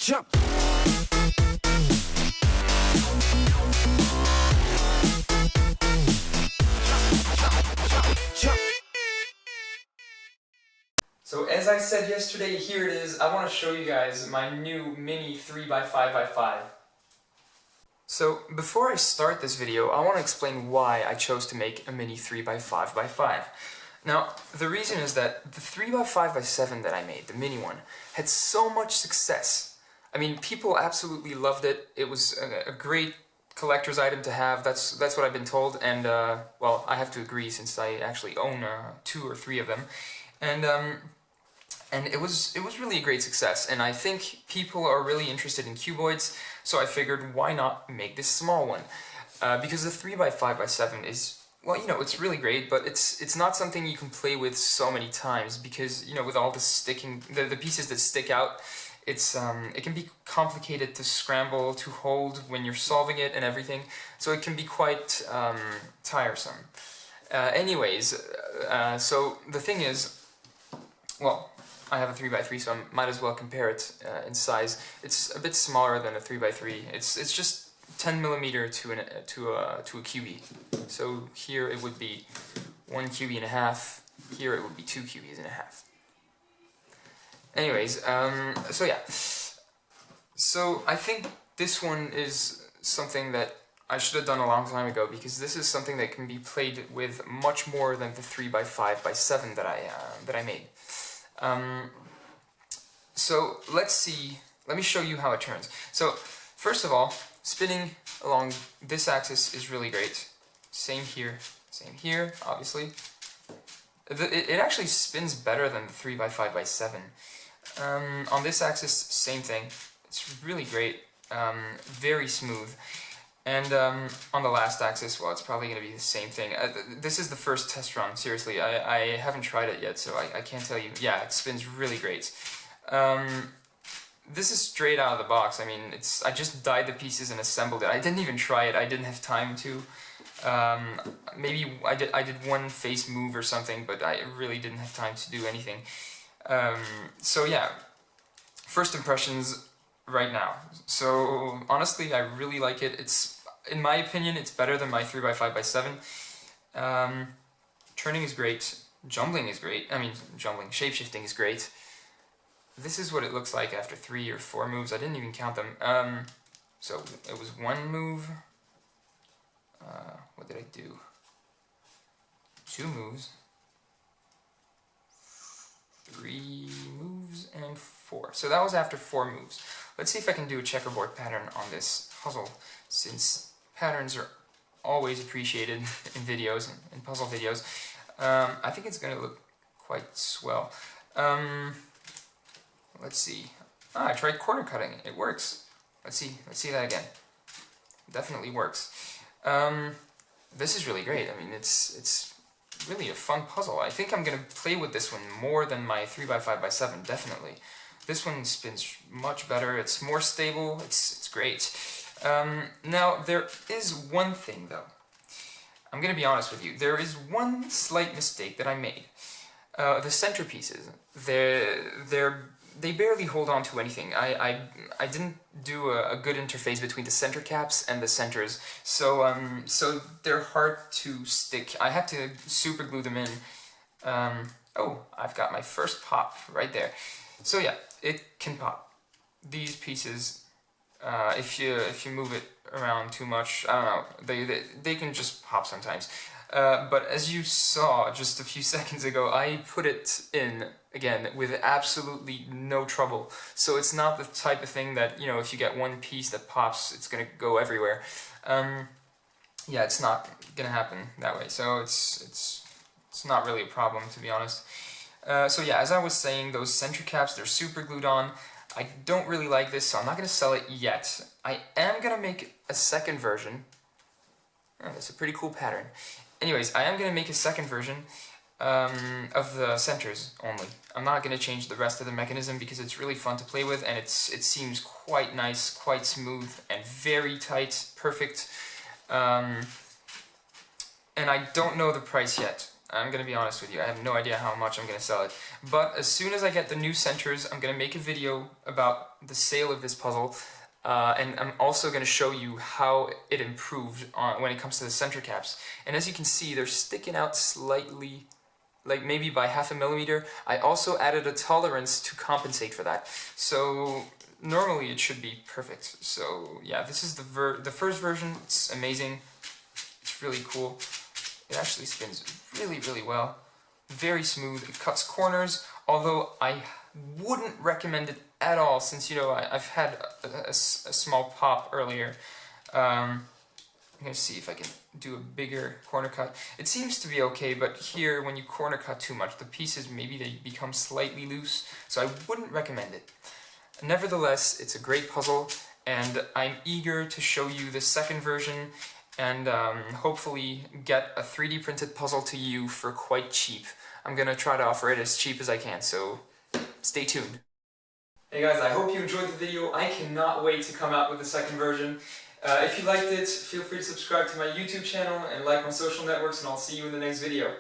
jump. So as I said yesterday, here it is. I want to show you guys my new mini 3x5x5. So before I start this video, I want to explain why I chose to make a mini 3x5x5. Now, the reason is that the 3x5x7 that I made, the mini one, had so much success. I mean, people absolutely loved it. It was a great collector's item to have. That's what I've been told, and well, I have to agree since I actually own 2 or 3 of them. And it was really a great success, and I think people are really interested in cuboids, so I figured why not make this small one? Because the 3x5x7 is, well, you know, it's really great, but it's not something you can play with so many times, because, you know, with all the sticking, the pieces that stick out, it can be complicated to scramble, to hold when you're solving it and everything, so it can be quite tiresome. So the thing is, well, I have a 3x3, so I might as well compare it in size. It's a bit smaller than a 3x3. It's just 10mm to a QB. So here it would be 1 QB and a half. Here it would be 2 QBs and a half. Anyways, so yeah. So I think this one is something that I should have done a long time ago, because this is something that can be played with much more than the 3x5x7 that I made. So let me show you how it turns. So first of all, spinning along this axis is really great. Same here, obviously. It actually spins better than the 3x5x7. On this axis, same thing. It's really great, very smooth. And on the last axis, well, it's probably going to be the same thing. This is the first test run, seriously. I haven't tried it yet, so I can't tell you. Yeah, it spins really great. This is straight out of the box. I mean, I just dyed the pieces and assembled it. I didn't even try it. I didn't have time to. Maybe I did one face move or something, but I really didn't have time to do anything. So yeah, first impressions right now. So honestly, I really like it. In my opinion, it's better than my 3x5x7. Turning is great. Jumbling is great. I mean, shapeshifting is great. This is what it looks like after 3 or 4 moves. I didn't even count them. So it was 1 move. What did I do? 2 moves. 3 moves and 4. So that was after 4 moves. Let's see if I can do a checkerboard pattern on this puzzle, since patterns are always appreciated in videos, in puzzle videos. I think it's going to look quite swell. Let's see. I tried corner cutting. It works. Let's see that again. Definitely works. This is really great. I mean, it's really a fun puzzle. I think I'm going to play with this one more than my 3x5x7, definitely. This one spins much better, it's more stable, it's great. Now, there is one thing though. I'm going to be honest with you. There is one slight mistake that I made. The center pieces, they barely hold on to anything. I didn't do a good interface between the center caps and the centers, so they're hard to stick. I had to super glue them in. Oh, I've got my first pop right there. So yeah, it can pop. These pieces, if you move it around too much, I don't know, they can just pop sometimes. But as you saw just a few seconds ago, I put it in again with absolutely no trouble. So it's not the type of thing that, you know, if you get one piece that pops, it's gonna go everywhere. Yeah, it's not gonna happen that way. So it's not really a problem, to be honest. So yeah, as I was saying, those center caps, they're super glued on. I don't really like this, so I'm not gonna sell it yet. I am gonna make a second version. Oh, that's a pretty cool pattern. Anyways, I am going to make a second version of the centers only. I'm not going to change the rest of the mechanism because it's really fun to play with, and it seems quite nice, quite smooth, and very tight, perfect. And I don't know the price yet. I'm going to be honest with you. I have no idea how much I'm going to sell it. But as soon as I get the new centers, I'm going to make a video about the sale of this puzzle. And I'm also going to show you how it improved when it comes to the center caps. And as you can see, they're sticking out slightly, like maybe by 0.5 millimeter. I also added a tolerance to compensate for that. So normally it should be perfect. So yeah, this is the first version. It's amazing. It's really cool. It actually spins really, really well. Very smooth. It cuts corners, although I wouldn't recommend it at all, since, you know, I've had a small pop earlier. I'm going to see if I can do a bigger corner cut. It seems to be okay, but here, when you corner cut too much, the pieces, maybe they become slightly loose, so I wouldn't recommend it. Nevertheless, it's a great puzzle, and I'm eager to show you the second version, and hopefully get a 3D printed puzzle to you for quite cheap. I'm going to try to offer it as cheap as I can, so stay tuned. Hey guys, I hope you enjoyed the video. I cannot wait to come out with the second version. If you liked it, feel free to subscribe to my YouTube channel and like my social networks, and I'll see you in the next video.